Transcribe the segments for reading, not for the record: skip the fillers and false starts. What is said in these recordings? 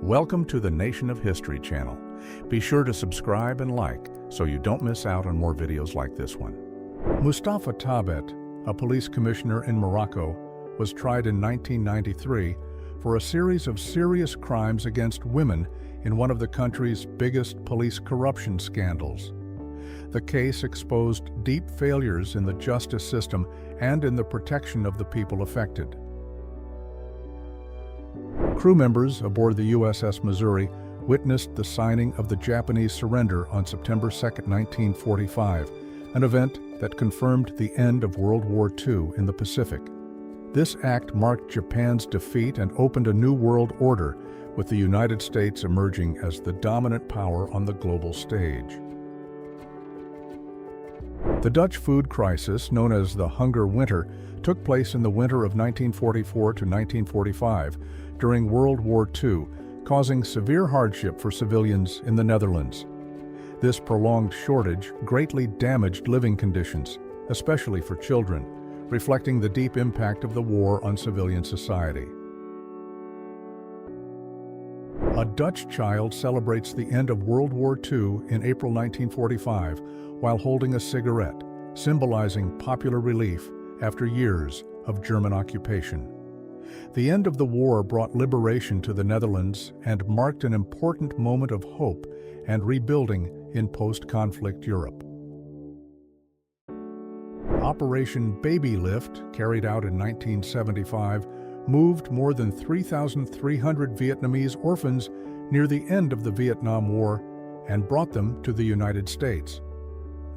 Welcome to the Nation of History channel. Be sure to subscribe and like so you don't miss out on more videos like this one. Mustafa Tabet, a police commissioner in Morocco, was tried in 1993 for a series of serious crimes against women in one of the country's biggest police corruption scandals. The case exposed deep failures in the justice system and in the protection of the people affected. Crew members aboard the USS Missouri witnessed the signing of the Japanese surrender on September 2, 1945, an event that confirmed the end of World War II in the Pacific. This act marked Japan's defeat and opened a new world order, with the United States emerging as the dominant power on the global stage. The Dutch food crisis, known as the Hunger Winter, took place in the winter of 1944 to 1945 during World War II, causing severe hardship for civilians in the Netherlands. This prolonged shortage greatly damaged living conditions, especially for children, reflecting the deep impact of the war on civilian society. A Dutch child celebrates the end of World War II in April 1945 while holding a cigarette, symbolizing popular relief after years of German occupation. The end of the war brought liberation to the Netherlands and marked an important moment of hope and rebuilding in post-conflict Europe. Operation Baby Lift, carried out in 1975, moved more than 3,300 Vietnamese orphans near the end of the Vietnam War and brought them to the United States.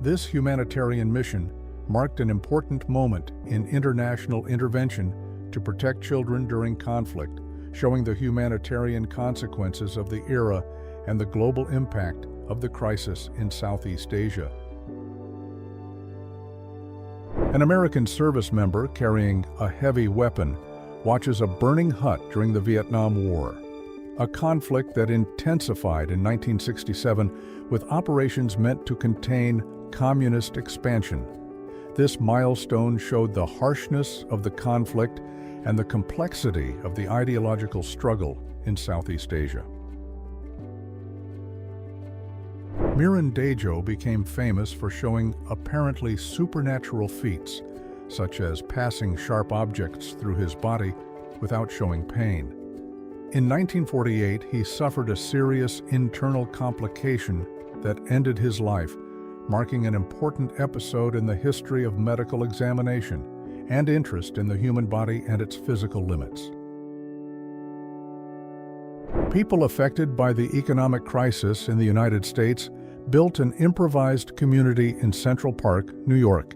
This humanitarian mission marked an important moment in international intervention to protect children during conflict, showing the humanitarian consequences of the era and the global impact of the crisis in Southeast Asia. An American service member carrying a heavy weapon watches a burning hut during the Vietnam War, a conflict that intensified in 1967 with operations meant to contain communist expansion. This milestone showed the harshness of the conflict and the complexity of the ideological struggle in Southeast Asia. Miran Dejo became famous for showing apparently supernatural feats, such as passing sharp objects through his body without showing pain. In 1948, he suffered a serious internal complication that ended his life, marking an important episode in the history of medical examination and interest in the human body and its physical limits. People affected by the economic crisis in the United States built an improvised community in Central Park, New York,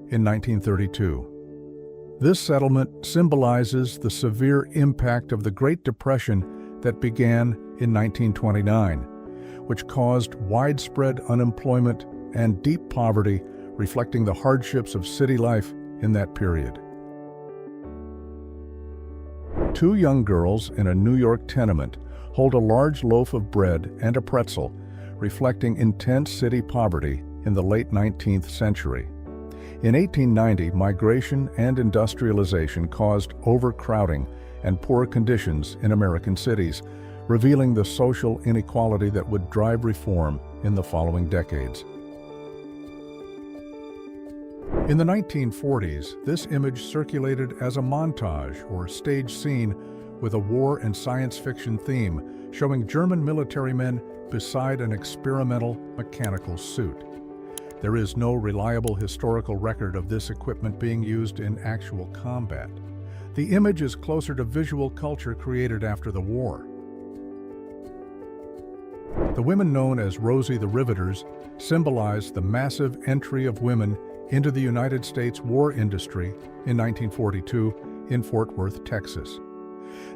in 1932. This settlement symbolizes the severe impact of the Great Depression that began in 1929, which caused widespread unemployment and deep poverty, reflecting the hardships of city life in that period. Two young girls in a New York tenement hold a large loaf of bread and a pretzel, reflecting intense city poverty in the late 19th century. In 1890, migration and industrialization caused overcrowding and poor conditions in American cities, revealing the social inequality that would drive reform in the following decades. In the 1940s, this image circulated as a montage or stage scene with a war and science fiction theme, showing German military men beside an experimental mechanical suit. There is no reliable historical record of this equipment being used in actual combat. The image is closer to visual culture created after the war. The women known as Rosie the Riveters symbolize the massive entry of women into the United States war industry in 1942 in Fort Worth, Texas.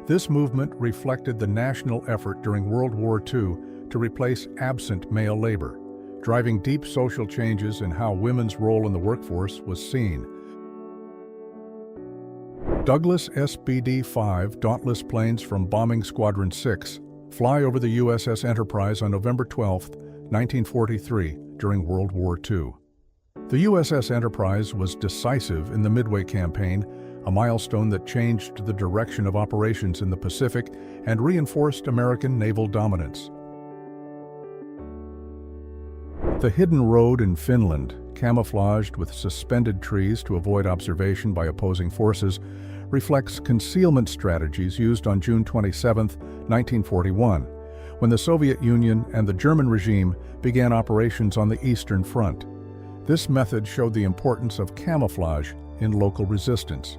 This movement reflected the national effort during World War II to replace absent male labor, driving deep social changes in how women's role in the workforce was seen. Douglas SBD-5 Dauntless planes from Bombing Squadron 6 fly over the USS Enterprise on November 12, 1943, during World War II. The USS Enterprise was decisive in the Midway campaign, a milestone that changed the direction of operations in the Pacific and reinforced American naval dominance. The hidden road in Finland, camouflaged with suspended trees to avoid observation by opposing forces, reflects concealment strategies used on June 27, 1941, when the Soviet Union and the German regime began operations on the Eastern Front. This method showed the importance of camouflage in local resistance.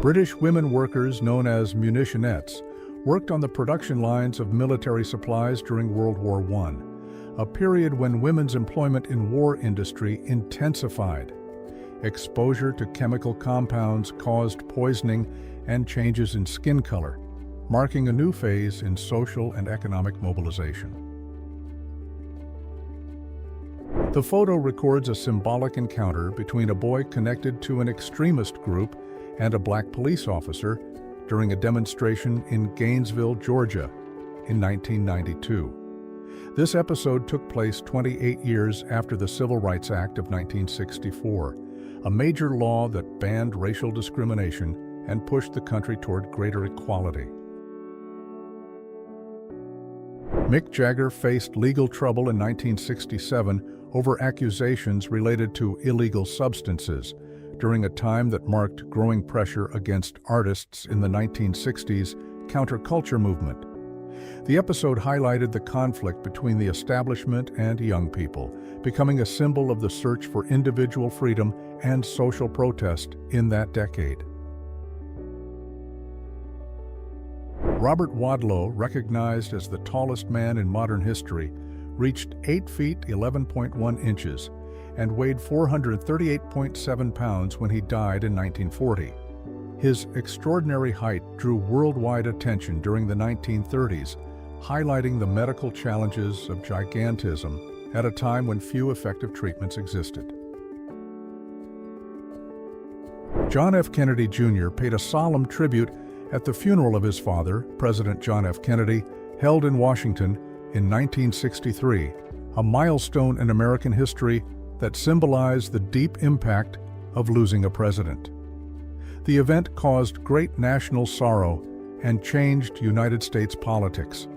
British women workers known as munitionettes worked on the production lines of military supplies during World War I, a period when women's employment in war industry intensified. Exposure to chemical compounds caused poisoning and changes in skin color, marking a new phase in social and economic mobilization. The photo records a symbolic encounter between a boy connected to an extremist group and a black police officer during a demonstration in Gainesville, Georgia, in 1992. This episode took place 28 years after the Civil Rights Act of 1964, a major law that banned racial discrimination and pushed the country toward greater equality. Mick Jagger faced legal trouble in 1967 over accusations related to illegal substances, during a time that marked growing pressure against artists in the 1960s counterculture movement. The episode highlighted the conflict between the establishment and young people, becoming a symbol of the search for individual freedom and social protest in that decade. Robert Wadlow, recognized as the tallest man in modern history, reached 8 feet 11.1 inches and weighed 438.7 pounds when he died in 1940. His extraordinary height drew worldwide attention during the 1930s, highlighting the medical challenges of gigantism at a time when few effective treatments existed. John F. Kennedy Jr. paid a solemn tribute at the funeral of his father, President John F. Kennedy, held in Washington in 1963, a milestone in American history that symbolized the deep impact of losing a president. The event caused great national sorrow and changed United States politics.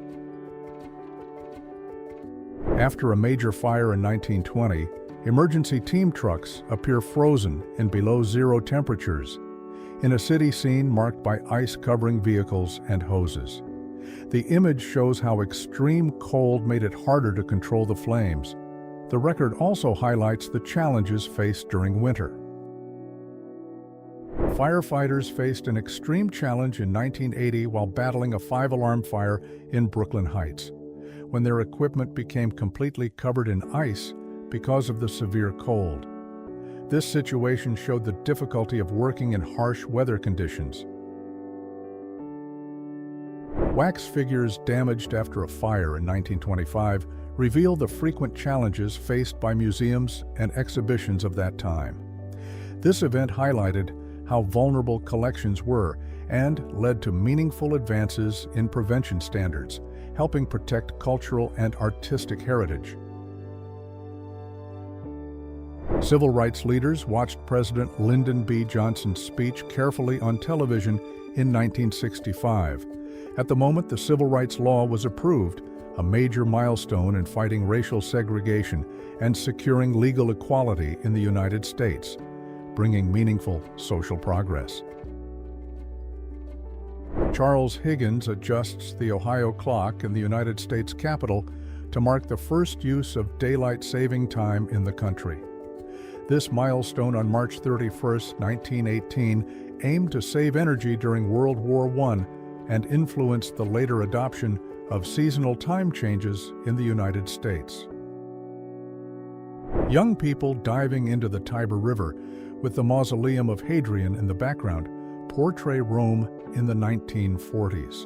After a major fire in 1920, emergency team trucks appear frozen in below-zero temperatures, in a city scene marked by ice-covering vehicles and hoses. The image shows how extreme cold made it harder to control the flames. The record also highlights the challenges faced during winter. Firefighters faced an extreme challenge in 1980 while battling a 5-alarm fire in Brooklyn Heights, when their equipment became completely covered in ice because of the severe cold. This situation showed the difficulty of working in harsh weather conditions. Wax figures damaged after a fire in 1925 reveal the frequent challenges faced by museums and exhibitions of that time. This event highlighted how vulnerable collections were and led to meaningful advances in prevention standards, helping protect cultural and artistic heritage. Civil rights leaders watched President Lyndon B. Johnson's speech carefully on television in 1965. At the moment the civil rights law was approved, a major milestone in fighting racial segregation and securing legal equality in the United States, bringing meaningful social progress. Charles Higgins adjusts the Ohio clock in the United States Capitol to mark the first use of daylight saving time in the country. This milestone on March 31, 1918, aimed to save energy during World War I and influenced the later adoption of seasonal time changes in the United States. Young people diving into the Tiber River, with the mausoleum of Hadrian in the background, portray Rome in the 1940s.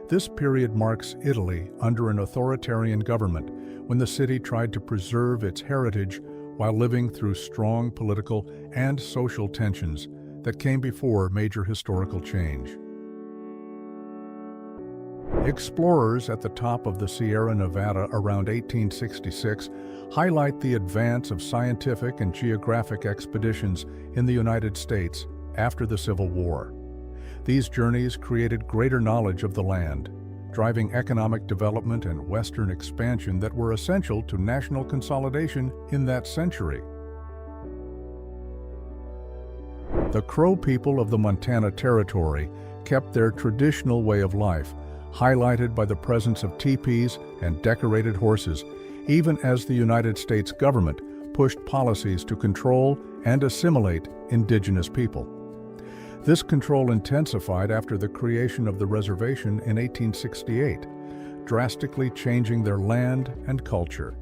This period marks Italy under an authoritarian government, when the city tried to preserve its heritage while living through strong political and social tensions that came before major historical change. Explorers at the top of the Sierra Nevada around 1866 highlight the advance of scientific and geographic expeditions in the United States after the Civil War. These journeys created greater knowledge of the land, driving economic development and western expansion that were essential to national consolidation in that century. The Crow people of the Montana Territory kept their traditional way of life, highlighted by the presence of teepees and decorated horses, even as the United States government pushed policies to control and assimilate indigenous people. This control intensified after the creation of the reservation in 1868, drastically changing their land and culture.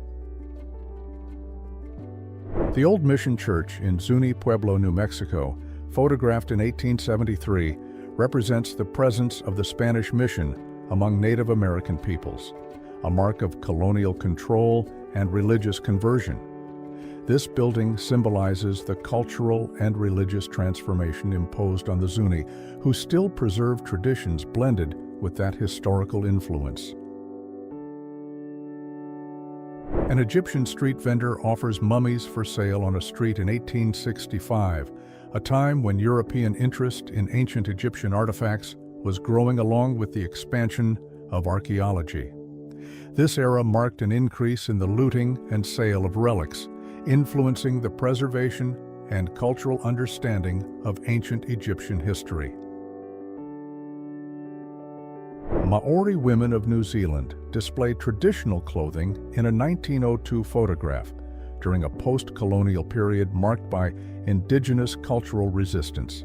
The Old Mission Church in Zuni Pueblo, New Mexico, photographed in 1873, represents the presence of the Spanish mission among Native American peoples, a mark of colonial control and religious conversion. This building symbolizes the cultural and religious transformation imposed on the Zuni, who still preserve traditions blended with that historical influence. An Egyptian street vendor offers mummies for sale on a street in 1865, a time when European interest in ancient Egyptian artifacts was growing along with the expansion of archaeology. This era marked an increase in the looting and sale of relics, influencing the preservation and cultural understanding of ancient Egyptian history. Māori women of New Zealand displayed traditional clothing in a 1902 photograph during a post-colonial period marked by Indigenous cultural resistance.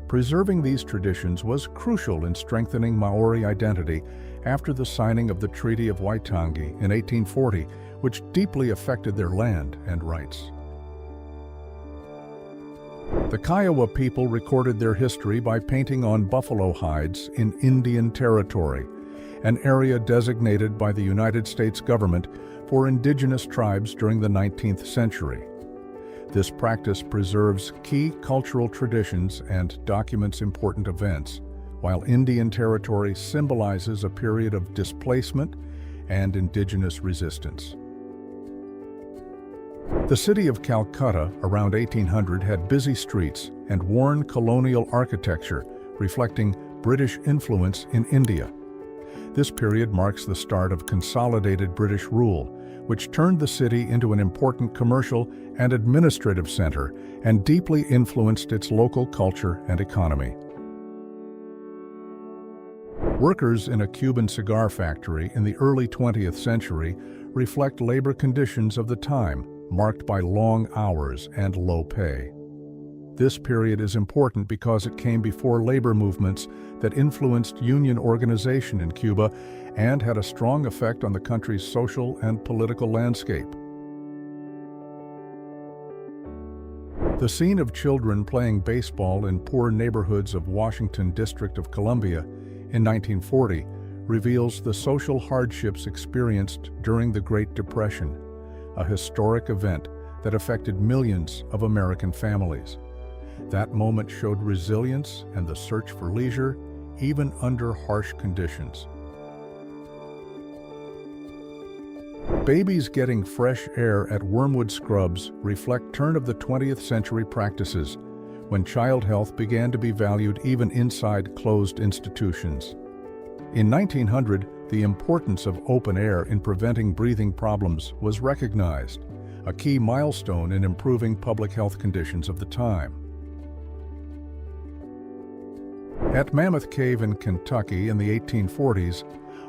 Preserving these traditions was crucial in strengthening Māori identity after the signing of the Treaty of Waitangi in 1840, which deeply affected their land and rights. The Kiowa people recorded their history by painting on buffalo hides in Indian Territory, an area designated by the United States government for indigenous tribes during the 19th century. This practice preserves key cultural traditions and documents important events, while Indian Territory symbolizes a period of displacement and indigenous resistance. The city of Calcutta around 1800 had busy streets and worn colonial architecture, reflecting British influence in India. This period marks the start of consolidated British rule, which turned the city into an important commercial and administrative center and deeply influenced its local culture and economy. Workers in a Cuban cigar factory in the early 20th century reflect labor conditions of the time, marked by long hours and low pay. This period is important because it came before labor movements that influenced union organization in Cuba and had a strong effect on the country's social and political landscape. The scene of children playing baseball in poor neighborhoods of Washington District of Columbia in 1940 reveals the social hardships experienced during the Great Depression, a historic event that affected millions of American families. That moment showed resilience and the search for leisure, even under harsh conditions. Babies getting fresh air at Wormwood Scrubs reflect turn of the 20th century practices, when child health began to be valued even inside closed institutions. In 1900, the importance of open air in preventing breathing problems was recognized, a key milestone in improving public health conditions of the time. At Mammoth Cave in Kentucky in the 1840s,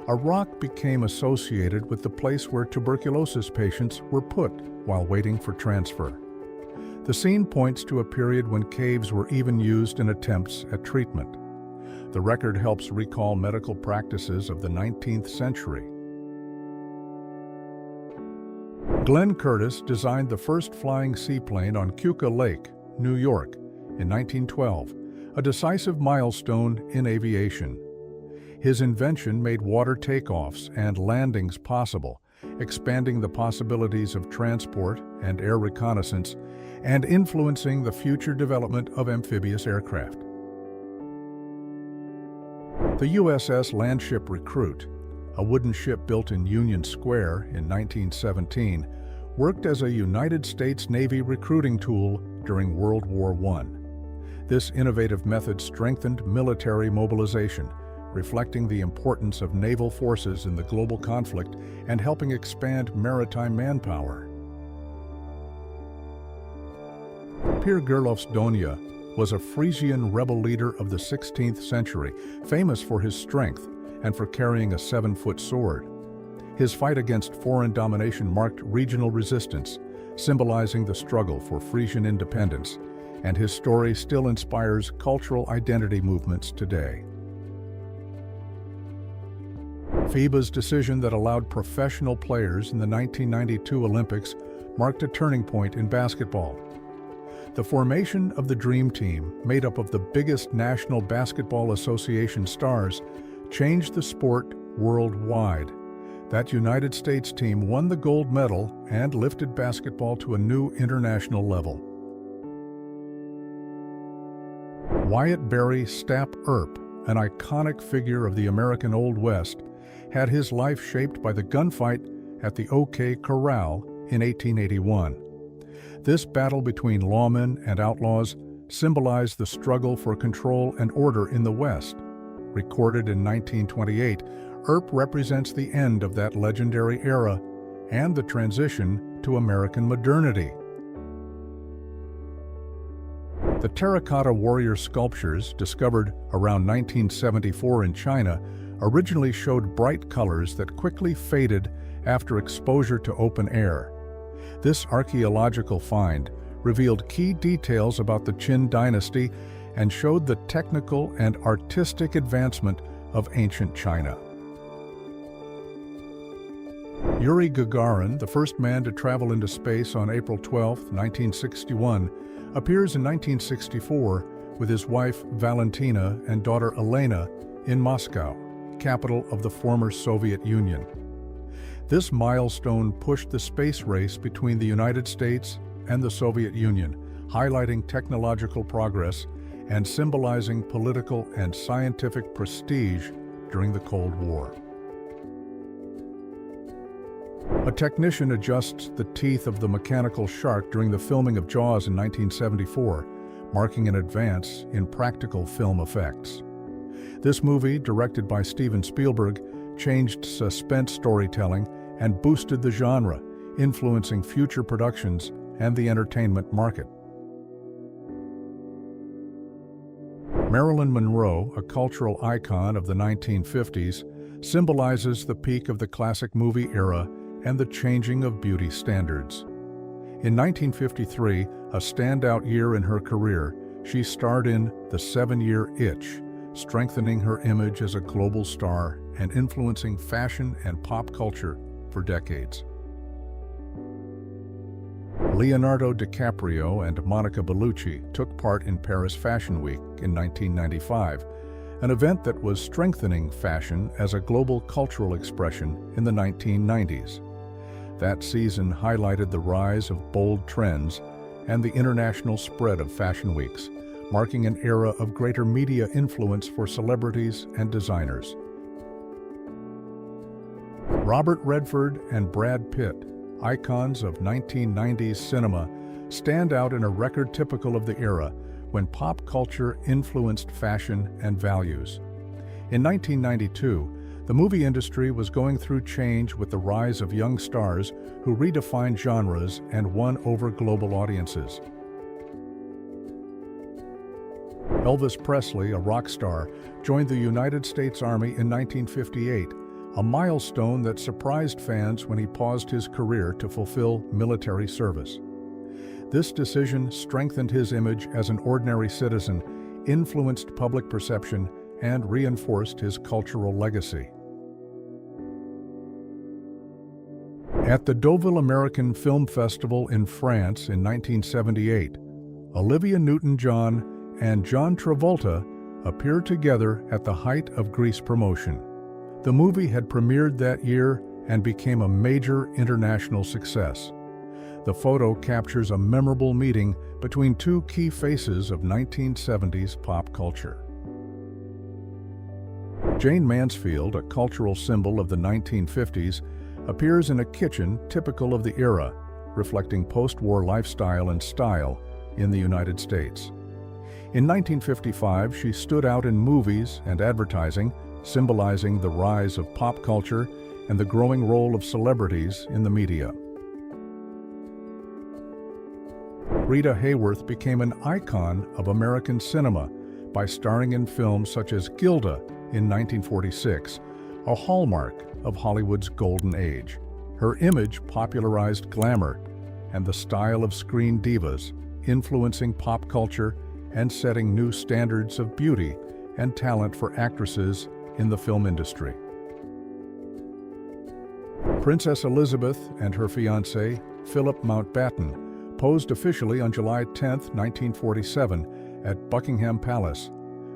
a rock became associated with the place where tuberculosis patients were put while waiting for transfer. The scene points to a period when caves were even used in attempts at treatment. The record helps recall medical practices of the 19th century. Glenn Curtiss designed the first flying seaplane on Keuka Lake, New York, in 1912, a decisive milestone in aviation. His invention made water takeoffs and landings possible, expanding the possibilities of transport and air reconnaissance, and influencing the future development of amphibious aircraft. The USS Landship Recruit, a wooden ship built in Union Square in 1917, worked as a United States Navy recruiting tool during World War I. This innovative method strengthened military mobilization, reflecting the importance of naval forces in the global conflict and helping expand maritime manpower. Peer Gerlofsdonia was a Frisian rebel leader of the 16th century, famous for his strength and for carrying a 7-foot sword. His fight against foreign domination marked regional resistance, symbolizing the struggle for Frisian independence, and his story still inspires cultural identity movements today. FIBA's decision that allowed professional players in the 1992 Olympics marked a turning point in basketball. The formation of the Dream Team, made up of the biggest National Basketball Association stars, changed the sport worldwide. That United States team won the gold medal and lifted basketball to a new international level. Wyatt Barry Stapp Earp, an iconic figure of the American Old West, had his life shaped by the gunfight at the OK Corral in 1881. This battle between lawmen and outlaws symbolized the struggle for control and order in the West. Recorded in 1928, Earp represents the end of that legendary era and the transition to American modernity. The terracotta warrior sculptures, discovered around 1974 in China, originally showed bright colors that quickly faded after exposure to open air. This archaeological find revealed key details about the Qin dynasty and showed the technical and artistic advancement of ancient China. Yuri Gagarin, the first man to travel into space on April 12, 1961, appears in 1964 with his wife Valentina and daughter Elena in Moscow, capital of the former Soviet Union. This milestone pushed the space race between the United States and the Soviet Union, highlighting technological progress and symbolizing political and scientific prestige during the Cold War. A technician adjusts the teeth of the mechanical shark during the filming of Jaws in 1974, marking an advance in practical film effects. This movie, directed by Steven Spielberg, changed suspense storytelling and boosted the genre, influencing future productions and the entertainment market. Marilyn Monroe, a cultural icon of the 1950s, symbolizes the peak of the classic movie era and the changing of beauty standards. In 1953, a standout year in her career, she starred in The 7-Year Itch, strengthening her image as a global star and influencing fashion and pop culture for decades. Leonardo DiCaprio and Monica Bellucci took part in Paris Fashion Week in 1995, an event that was strengthening fashion as a global cultural expression in the 1990s. That season highlighted the rise of bold trends and the international spread of fashion weeks, marking an era of greater media influence for celebrities and designers. Robert Redford and Brad Pitt, icons of 1990s cinema, stand out in a record typical of the era when pop culture influenced fashion and values. In 1992, the movie industry was going through change with the rise of young stars who redefined genres and won over global audiences. Elvis Presley, a rock star, joined the United States Army in 1958, a milestone that surprised fans when he paused his career to fulfill military service. This decision strengthened his image as an ordinary citizen, influenced public perception, and reinforced his cultural legacy. At the Deauville American Film Festival in France in 1978, Olivia Newton-John and John Travolta appeared together at the height of Grease promotion. The movie had premiered that year and became a major international success. The photo captures a memorable meeting between two key faces of 1970s pop culture. Jane Mansfield, a cultural symbol of the 1950s, appears in a kitchen typical of the era, reflecting post-war lifestyle and style in the United States. In 1955, she stood out in movies and advertising, symbolizing the rise of pop culture and the growing role of celebrities in the media. Rita Hayworth became an icon of American cinema by starring in films such as Gilda in 1946, a hallmark of Hollywood's golden age. Her image popularized glamour and the style of screen divas, influencing pop culture and setting new standards of beauty and talent for actresses in the film industry. Princess Elizabeth and her fiancé, Philip Mountbatten, posed officially on July 10, 1947, at Buckingham Palace,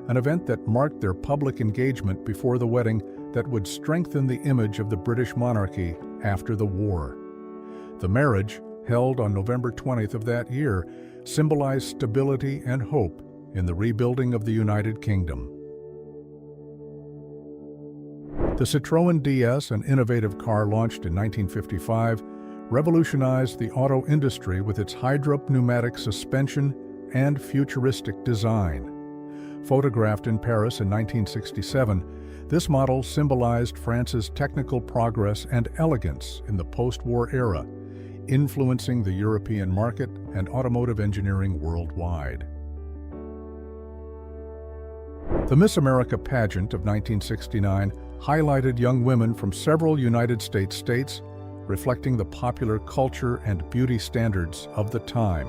an event that marked their public engagement before the wedding that would strengthen the image of the British monarchy after the war. The marriage, held on November 20th of that year, symbolized stability and hope in the rebuilding of the United Kingdom. The Citroën DS, an innovative car launched in 1955, revolutionized the auto industry with its hydropneumatic suspension and futuristic design. Photographed in Paris in 1967, this model symbolized France's technical progress and elegance in the post-war era, influencing the European market and automotive engineering worldwide. The Miss America pageant of 1969 highlighted young women from several United States states, reflecting the popular culture and beauty standards of the time.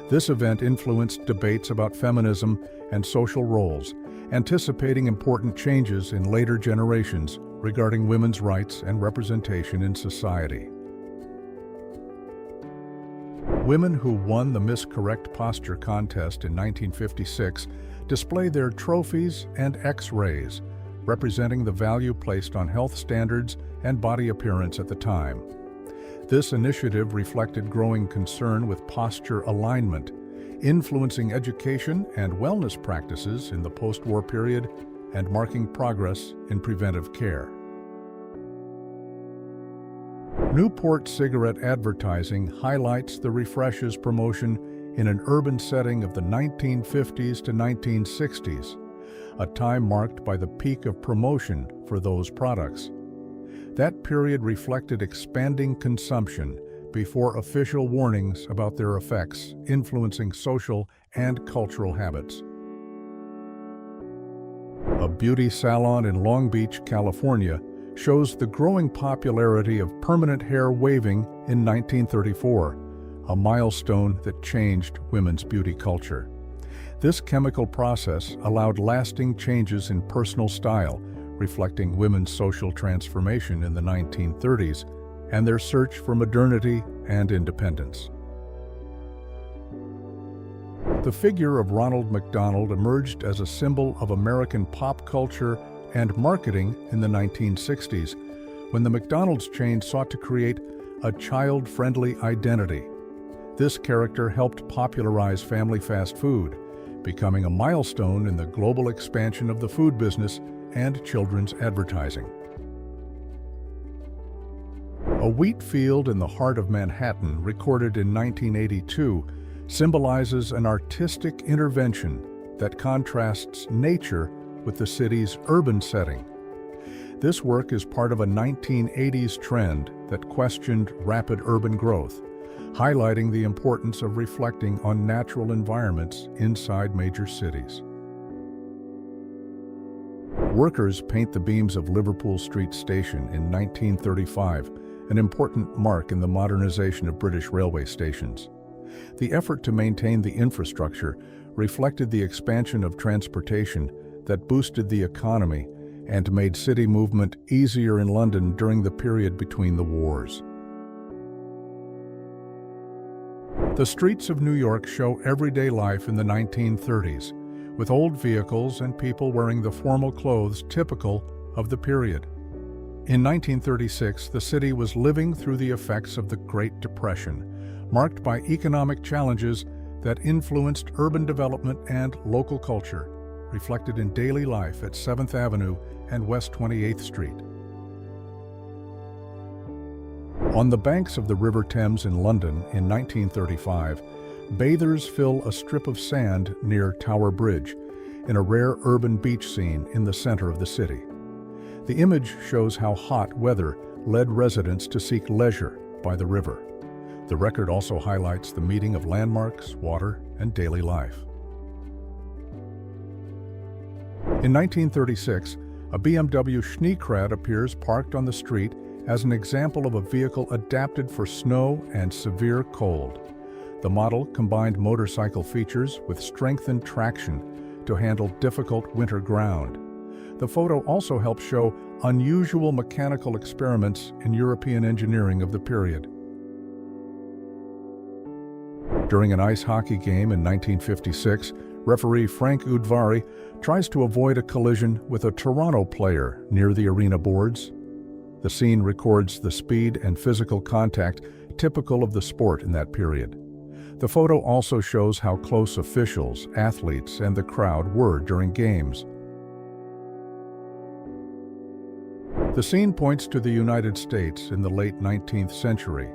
This event influenced debates about feminism and social roles, anticipating important changes in later generations regarding women's rights and representation in society. Women who won the Miss Correct Posture contest in 1956 display their trophies and X-rays, representing the value placed on health standards and body appearance at the time. This initiative reflected growing concern with posture alignment, influencing education and wellness practices in the post-war period and marking progress in preventive care. Newport cigarette advertising highlights the refresh's promotion in an urban setting of the 1950s to 1960s, a time marked by the peak of promotion for those products. That period reflected expanding consumption before official warnings about their effects influencing social and cultural habits. A beauty salon in Long Beach, California, shows the growing popularity of permanent hair waving in 1934, a milestone that changed women's beauty culture. This chemical process allowed lasting changes in personal style, reflecting women's social transformation in the 1930s and their search for modernity and independence. The figure of Ronald McDonald emerged as a symbol of American pop culture and marketing in the 1960s, when the McDonald's chain sought to create a child-friendly identity. This character helped popularize family fast food, becoming a milestone in the global expansion of the food business and children's advertising. A wheat field in the heart of Manhattan, recorded in 1982, symbolizes an artistic intervention that contrasts nature with the city's urban setting. This work is part of a 1980s trend that questioned rapid urban growth, highlighting the importance of reflecting on natural environments inside major cities. Workers paint the beams of Liverpool Street Station in 1935, an important mark in the modernization of British railway stations. The effort to maintain the infrastructure reflected the expansion of transportation that boosted the economy and made city movement easier in London during the period between the wars. The streets of New York show everyday life in the 1930s, with old vehicles and people wearing the formal clothes typical of the period. In 1936, the city was living through the effects of the Great Depression, marked by economic challenges that influenced urban development and local culture, reflected in daily life at 7th Avenue and West 28th Street. On the banks of the River Thames in London in 1935, bathers fill a strip of sand near Tower Bridge in a rare urban beach scene in the center of the city. The image shows how hot weather led residents to seek leisure by the river. The record also highlights the meeting of landmarks, water, and daily life. In 1936, a BMW Schneekrad appears parked on the street as an example of a vehicle adapted for snow and severe cold. The model combined motorcycle features with strengthened traction to handle difficult winter ground. The photo also helps show unusual mechanical experiments in European engineering of the period. During an ice hockey game in 1956, referee Frank Udvari tries to avoid a collision with a Toronto player near the arena boards. The scene records the speed and physical contact typical of the sport in that period. The photo also shows how close officials, athletes, and the crowd were during games. The scene points to the United States in the late 19th century,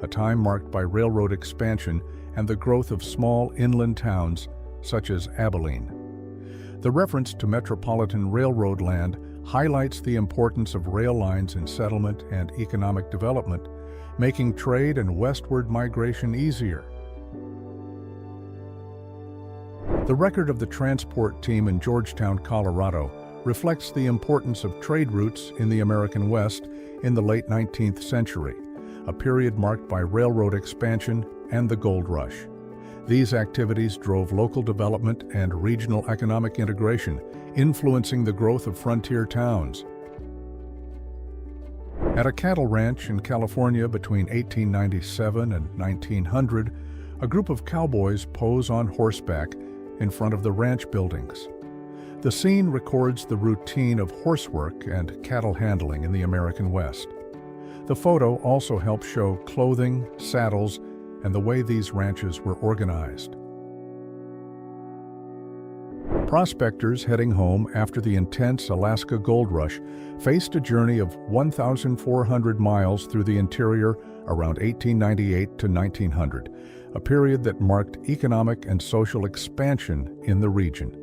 a time marked by railroad expansion and the growth of small inland towns such as Abilene. The reference to metropolitan railroad land highlights the importance of rail lines in settlement and economic development, making trade and westward migration easier. The record of the transport team in Georgetown, Colorado, reflects the importance of trade routes in the American West in the late 19th century, a period marked by railroad expansion and the gold rush. These activities drove local development and regional economic integration, influencing the growth of frontier towns. At a cattle ranch in California between 1897 and 1900, a group of cowboys pose on horseback in front of the ranch buildings. The scene records the routine of horsework and cattle handling in the American West. The photo also helps show clothing, saddles, and the way these ranches were organized. Prospectors heading home after the intense Alaska gold rush faced a journey of 1,400 miles through the interior around 1898 to 1900, a period that marked economic and social expansion in the region.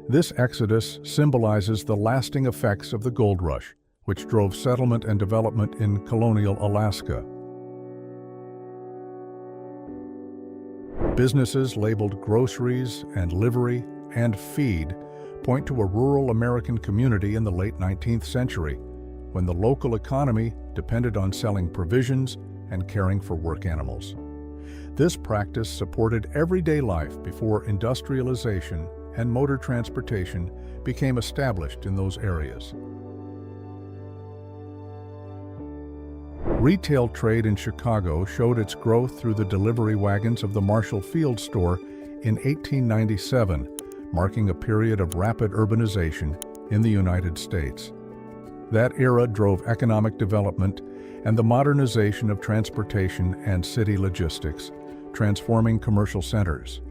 This exodus symbolizes the lasting effects of the gold rush, which drove settlement and development in colonial Alaska. Businesses labeled groceries and livery and feed point to a rural American community in the late 19th century, when the local economy depended on selling provisions and caring for work animals. This practice supported everyday life before industrialization and motor transportation became established in those areas. Retail trade in Chicago showed its growth through the delivery wagons of the Marshall Field store in 1897, marking a period of rapid urbanization in the United States. That era drove economic development and the modernization of transportation and city logistics, transforming commercial centers.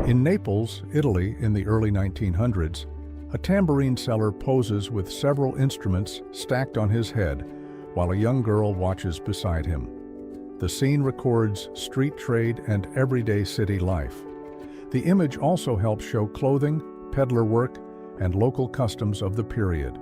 In Naples, Italy, in the early 1900s, a tambourine seller poses with several instruments stacked on his head, while a young girl watches beside him. The scene records street trade and everyday city life. The image also helps show clothing, peddler work, and local customs of the period.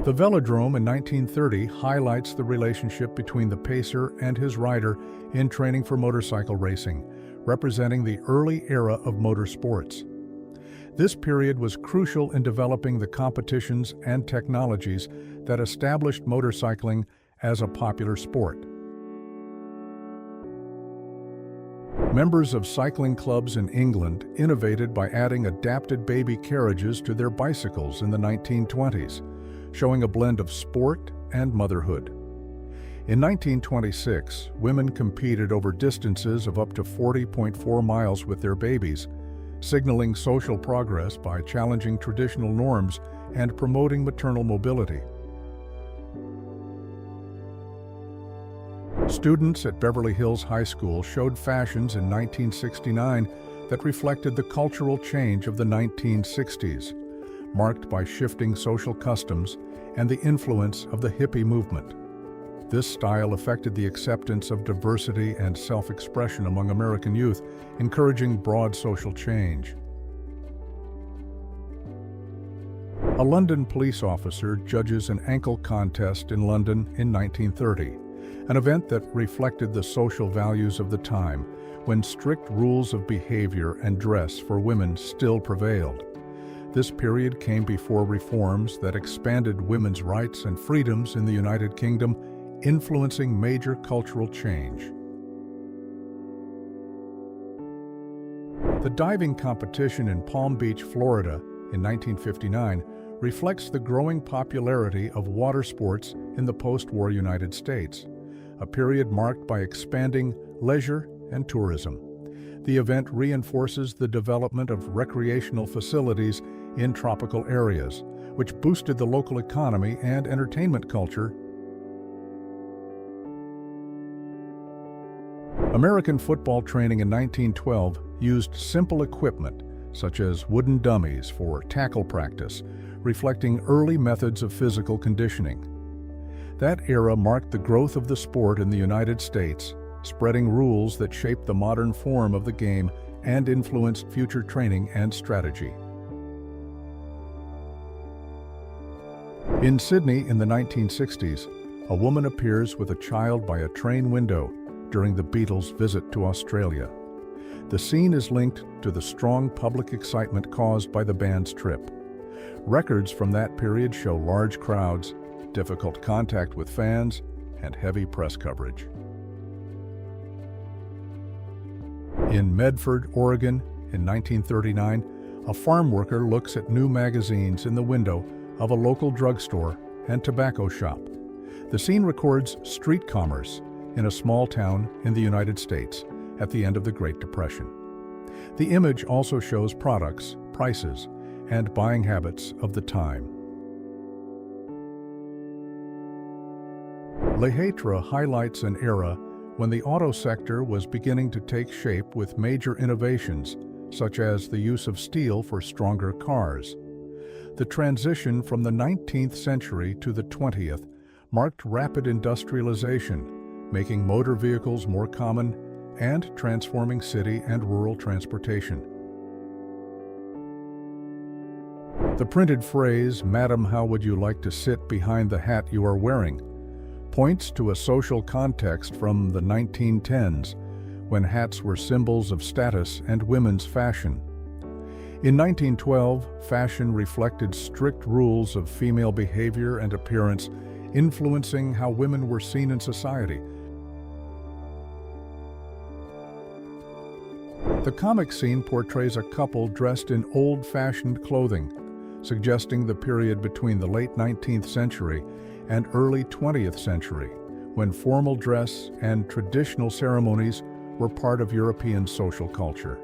The velodrome in 1930 highlights the relationship between the pacer and his rider in training for motorcycle racing, representing the early era of motorsports. This period was crucial in developing the competitions and technologies that established motorcycling as a popular sport. Members of cycling clubs in England innovated by adding adapted baby carriages to their bicycles in the 1920s, showing a blend of sport and motherhood. In 1926, women competed over distances of up to 40.4 miles with their babies, signaling social progress by challenging traditional norms and promoting maternal mobility. Students at Beverly Hills High School showed fashions in 1969 that reflected the cultural change of the 1960s, marked by shifting social customs and the influence of the hippie movement. This style affected the acceptance of diversity and self-expression among American youth, encouraging broad social change. A London police officer judges an ankle contest in London in 1930, an event that reflected the social values of the time, when strict rules of behavior and dress for women still prevailed. This period came before reforms that expanded women's rights and freedoms in the United Kingdom, influencing major cultural change. The diving competition in Palm Beach, Florida, in 1959 reflects the growing popularity of water sports in the post-war United States, a period marked by expanding leisure and tourism. The event reinforces the development of recreational facilities in tropical areas, which boosted the local economy and entertainment culture. American football training in 1912 used simple equipment, such as wooden dummies for tackle practice, reflecting early methods of physical conditioning. That era marked the growth of the sport in the United States, spreading rules that shaped the modern form of the game and influenced future training and strategy. In Sydney in the 1960s, a woman appears with a child by a train window during the Beatles' visit to Australia. The scene is linked to the strong public excitement caused by the band's trip. Records from that period show large crowds, difficult contact with fans, and heavy press coverage. In Medford, Oregon, in 1939, a farm worker looks at new magazines in the window of a local drugstore and tobacco shop. The scene records street commerce in a small town in the United States at the end of the Great Depression. The image also shows products, prices, and buying habits of the time. Lehetra highlights an era when the auto sector was beginning to take shape with major innovations, such as the use of steel for stronger cars. The transition from the 19th century to the 20th marked rapid industrialization, making motor vehicles more common and transforming city and rural transportation. The printed phrase, "Madam, how would you like to sit behind the hat you are wearing?" points to a social context from the 1910s, when hats were symbols of status and women's fashion. In 1912, fashion reflected strict rules of female behavior and appearance, influencing how women were seen in society. The comic scene portrays a couple dressed in old-fashioned clothing, suggesting the period between the late 19th century and early 20th century, when formal dress and traditional ceremonies were part of European social culture.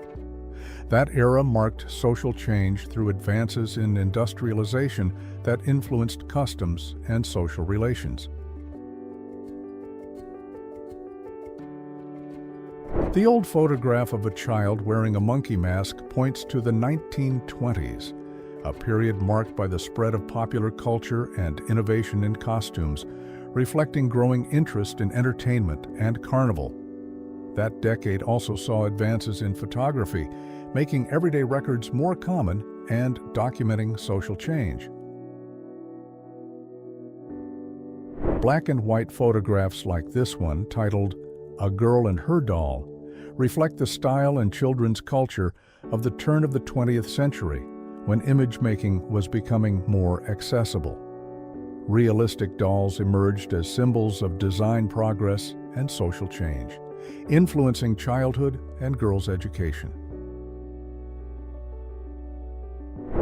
That era marked social change through advances in industrialization that influenced customs and social relations. The old photograph of a child wearing a monkey mask points to the 1920s, a period marked by the spread of popular culture and innovation in costumes, reflecting growing interest in entertainment and carnival. That decade also saw advances in photography, making everyday records more common and documenting social change. Black and white photographs like this one, titled "A Girl and Her Doll," reflect the style and children's culture of the turn of the 20th century, when image making was becoming more accessible. Realistic dolls emerged as symbols of design progress and social change, influencing childhood and girls' education.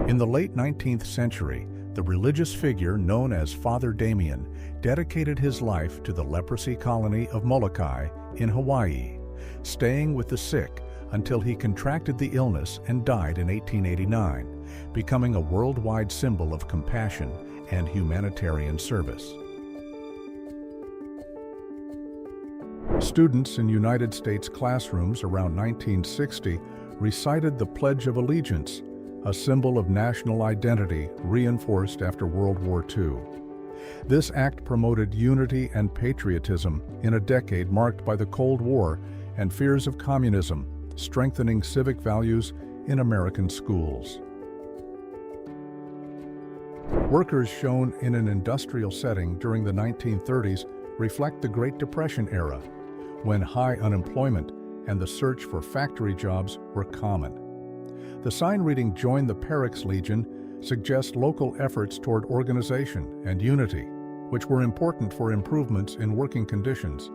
In the late 19th century, the religious figure known as Father Damien dedicated his life to the leprosy colony of Molokai in Hawaii, staying with the sick until he contracted the illness and died in 1889, becoming a worldwide symbol of compassion and humanitarian service. Students in United States classrooms around 1960 recited the Pledge of Allegiance, a symbol of national identity reinforced after World War II. This act promoted unity and patriotism in a decade marked by the Cold War and fears of communism, strengthening civic values in American schools. Workers shown in an industrial setting during the 1930s reflect the Great Depression era, when high unemployment and the search for factory jobs were common. The sign reading "Join the Parex Legion" suggests local efforts toward organization and unity, which were important for improvements in working conditions.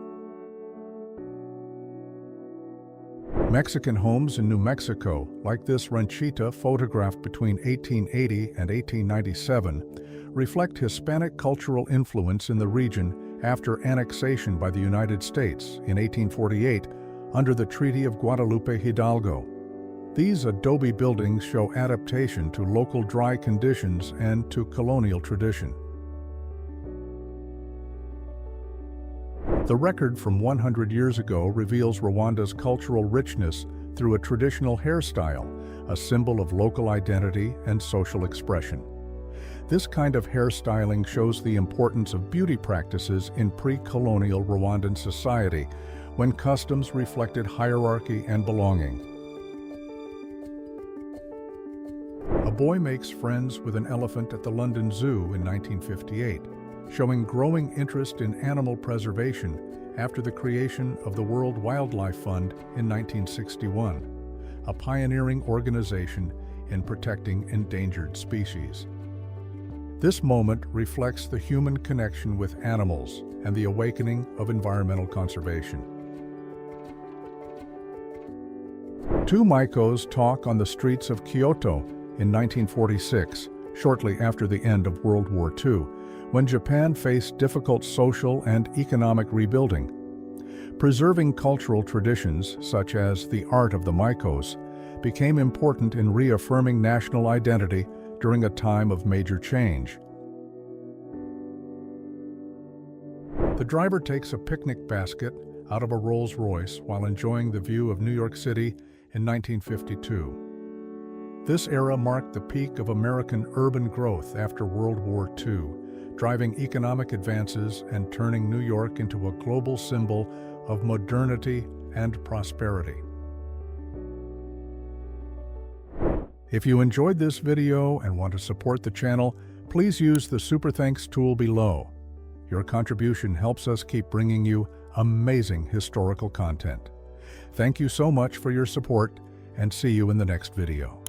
Mexican homes in New Mexico, like this ranchita photographed between 1880 and 1897, reflect Hispanic cultural influence in the region after annexation by the United States in 1848 under the Treaty of Guadalupe Hidalgo. These adobe buildings show adaptation to local dry conditions and to colonial tradition. The record from 100 years ago reveals Rwanda's cultural richness through a traditional hairstyle, a symbol of local identity and social expression. This kind of hairstyling shows the importance of beauty practices in pre-colonial Rwandan society, when customs reflected hierarchy and belonging. A boy makes friends with an elephant at the London Zoo in 1958, showing growing interest in animal preservation after the creation of the World Wildlife Fund in 1961, a pioneering organization in protecting endangered species. This moment reflects the human connection with animals and the awakening of environmental conservation. Two Maikos talk on the streets of Kyoto in 1946, shortly after the end of World War II, when Japan faced difficult social and economic rebuilding. Preserving cultural traditions, such as the art of the Maikos, became important in reaffirming national identity during a time of major change. The driver takes a picnic basket out of a Rolls-Royce while enjoying the view of New York City in 1952. This era marked the peak of American urban growth after World War II, driving economic advances and turning New York into a global symbol of modernity and prosperity. If you enjoyed this video and want to support the channel, please use the Super Thanks tool below. Your contribution helps us keep bringing you amazing historical content. Thank you so much for your support, and see you in the next video.